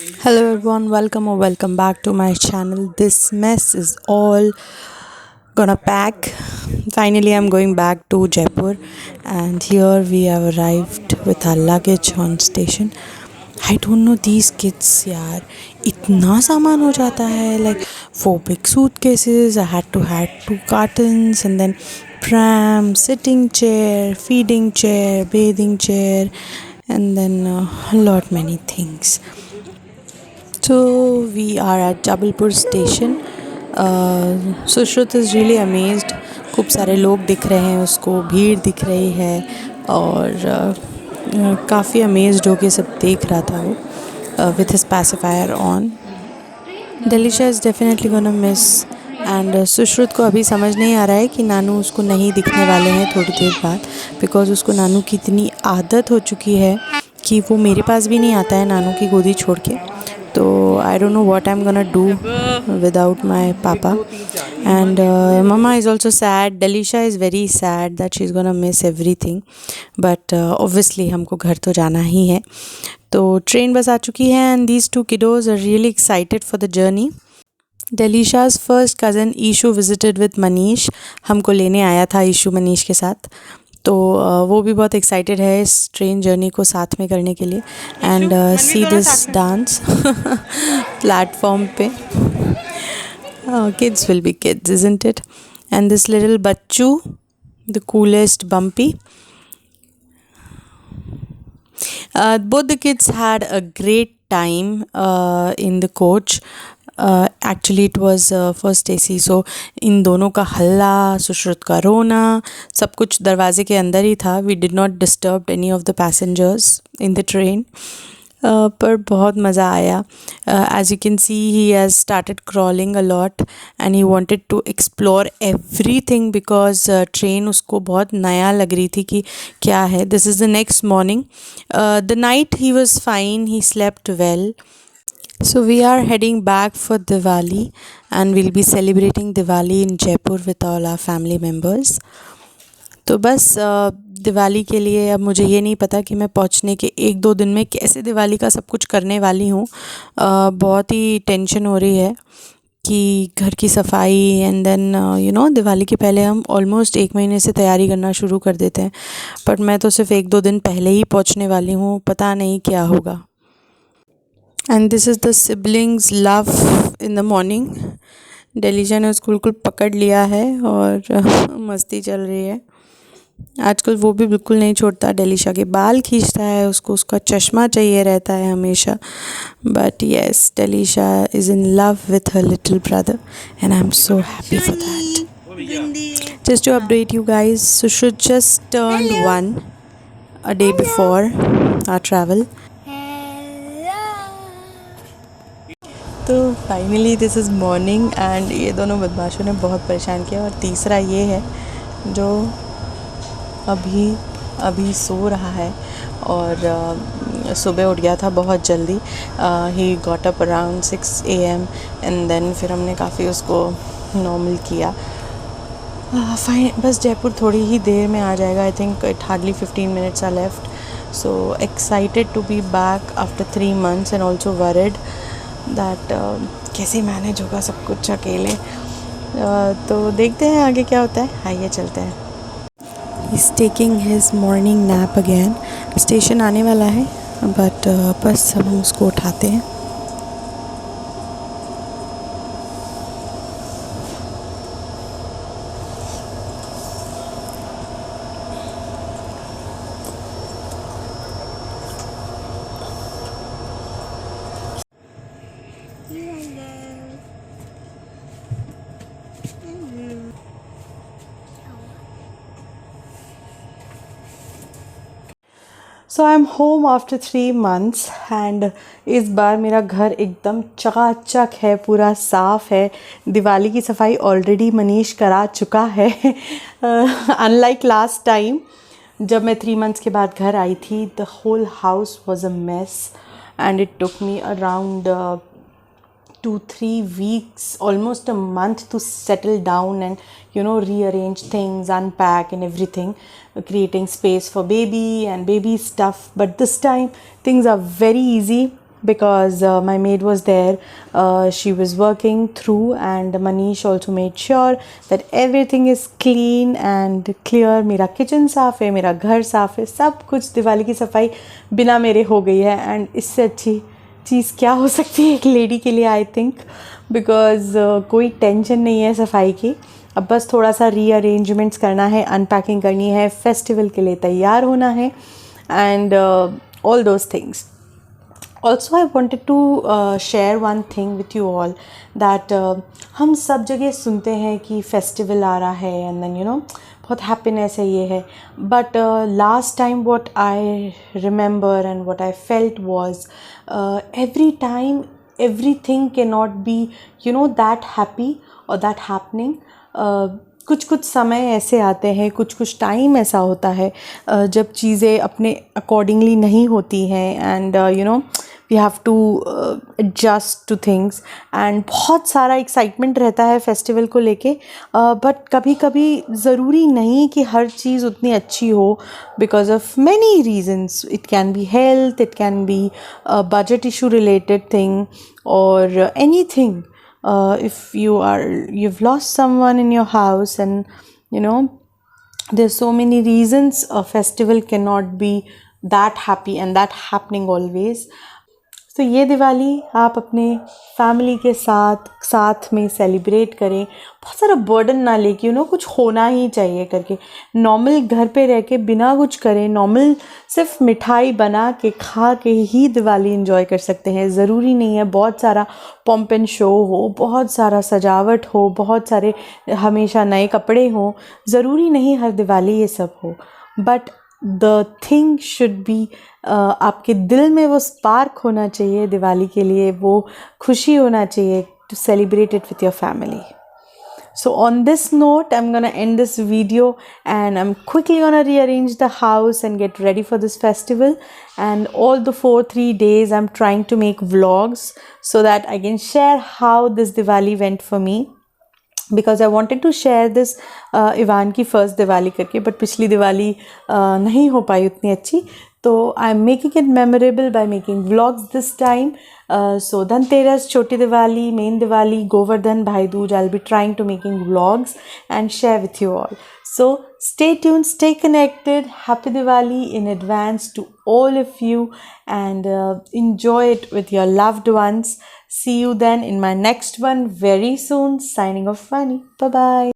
Hello everyone, welcome or welcome back to my channel. This mess is all gonna pack. Finally, I'm going back to Jaipur, and here we have arrived with our luggage on station. I don't know these kids यार इतना सामान हो जाता है like 4 big suitcases. I had to had 2 cartons and then pram, sitting chair, feeding chair, bathing chair, and then a lot many things. So we are at Jabalpur station. Sushrut is really amazed. खूब सारे लोग दिख रहे हैं उसको, भीड़ दिख रही है और काफ़ी अमेज्ड होके सब देख रहा था वो with his pacifier on. Delisha is definitely gonna miss and Sushrut को अभी समझ नहीं आ रहा है कि नानू उसको नहीं दिखने वाले हैं थोड़ी देर बाद, बिकॉज़ उसको नानू की इतनी आदत हो चुकी है कि वो मेरे पास भी नहीं आता है नानू की गोदी छोड़ के. तो I don't know what I am gonna do without my papa. And mamma is also sad. Delisha is very sad that she is gonna miss everything, but obviously हमको घर तो जाना ही है. तो ट्रेन बस आ चुकी है and these 2 kiddos are really excited for the journey. Delisha's first cousin Ishu visited with Manish. हमको लेने आया था ईशू मनीष के साथ. तो वो भी बहुत एक्साइटेड है इस ट्रेन जर्नी को साथ में करने के लिए. And see this dance platform पे. Kids will be kids, isn't it? And this little बच्चू, the coolest Bumpy. Both the kids had a great time in the coach. Actually it was first AC, so इन दोनों का हल्ला, सुश्रुत का रोना, सब कुछ दरवाजे के अंदर ही था. We did not disturb any of the passengers in the train. पर बहुत मज़ा आया. As you can see, he has started crawling a lot and he wanted to explore everything because train उसको बहुत नया लग रही थी कि क्या है. This is the next morning. The night he was fine, he slept well. So we are heading back for Diwali and we'll be celebrating Diwali in Jaipur with all our family members. तो बस दिवाली के लिए अब मुझे ये नहीं पता कि मैं पहुंचने के 1-2 दिन में कैसे दिवाली का सब कुछ करने वाली हूँ. बहुत ही टेंशन हो रही है कि घर की सफाई एंड देन दिवाली के पहले हम ऑलमोस्ट 1 महीने से तैयारी करना शुरू कर देते हैं, बट मैं तो सिर्फ 1-2 दिन पहले ही पहुंचने वाली हूँ. पता नहीं क्या होगा. And this is the siblings love in the morning. Delisha ने उसको बिल्कुल पकड़ लिया है और मस्ती चल रही है. आजकल वो भी बिल्कुल नहीं छोड़ता. डेलीशा के बाल खींचता है, उसको उसका चश्मा चाहिए रहता है हमेशा. But yes, Delisha is in love with her little brother and I am so happy for that. Just to update you guys, Sushrut just turned 1 a day before our travel. तो finally this is morning and ये दोनों बदमाशों ने बहुत परेशान किया. और तीसरा ये है जो अभी सो रहा है और सुबह उठ गया था बहुत जल्दी. He got up around 6 AM and then फिर हमने काफ़ी उसको नॉर्मल किया. फाइन, बस जयपुर थोड़ी ही देर में आ जाएगा. I think it hardly 15 minutes are left. So excited to be back after 3 months and also worried that कैसे मैनेज होगा सब कुछ अकेले. तो देखते हैं आगे क्या होता है. आइए चलते हैं. He's taking his morning nap again. Station आने वाला है बट बस हम उसको उठाते हैं. So I am home after 3 months and इस बार मेरा घर एकदम चकाचक है, पूरा साफ़ है. दिवाली की सफाई ऑलरेडी मनीष करा चुका है. अनलाइक लास्ट टाइम जब मैं 3 months के बाद घर आई थी, the whole house was a mess and it took me around 2-3 weeks, almost a month to settle down and rearrange things, unpack and everything, creating space for baby and baby stuff. But this time things are very easy. because my maid was there. She was working through, and Manish also made sure that everything is clean and clear. मेरा kitchen साफ़ है, मेरा घर साफ़ है, सब कुछ दिवाली की सफाई बिना मेरे हो गई है. एंड इससे अच्छी चीज़ क्या हो सकती है एक लेडी के लिए, आई थिंक, बिकॉज कोई टेंशन नहीं है सफाई की. अब बस थोड़ा सा रीअरेंजमेंट्स करना है, अनपैकिंग करनी है, फेस्टिवल के लिए तैयार होना है, and all those things. Also, I wanted to share one thing with you all that हम सब जगह सुनते हैं कि फेस्टिवल आ रहा है, एंड देन बहुत हैप्पीनेस है, ये है. But last time what I remember and what I felt was every time everything cannot be that happy or that happening. कुछ कुछ समय ऐसे आते हैं, कुछ कुछ टाइम ऐसा होता है जब चीज़ें अपने अकॉर्डिंगली नहीं होती हैं, and we have to adjust to things. And बहुत सारा एक्साइटमेंट रहता है फेस्टिवल को लेके, बट कभी कभी ज़रूरी नहीं कि हर चीज़ उतनी अच्छी हो, because of many reasons. It can be health, it can be budget issue related thing, और anything. If you've lost someone in your house, and there's so many reasons a festival cannot be that happy and that happening always. तो ये दिवाली आप अपने family के साथ में celebrate करें. बहुत सारा बर्डन ना लेके, कुछ होना ही चाहिए करके, नॉर्मल घर पे रह के बिना कुछ करें, नॉर्मल सिर्फ मिठाई बना के खा के ही दिवाली एंजॉय कर सकते हैं. ज़रूरी नहीं है बहुत सारा पॉम्प एंड शो हो, बहुत सारा सजावट हो, बहुत सारे हमेशा नए कपड़े हों. ज़रूरी नहीं हर दिवाली ये सब हो, but the thing should be, आपके दिल में वो स्पार्क होना चाहिए दिवाली के लिए, वो खुशी होना चाहिए to celebrate it with your family. So on this note, I'm gonna end this video, and I'm quickly gonna rearrange the house and get ready for this festival. And all the 3 days I'm trying to make vlogs so that I can share how this Diwali went for me, because I wanted to share this Ivan की first Diwali करके, but पिछली दिवाली नहीं हो पाई उतनी अच्छी. तो I am making it memorable by making vlogs this time. So Dhanteras, Chhoti Diwali, main Diwali, Govardhan, Bhai Dooj, I will be trying to making vlogs and share with you all. So stay tuned, stay connected. Happy Diwali in advance to all of you, and enjoy it with your loved ones. See you then in my next one very soon. Signing off, Vani. Bye bye.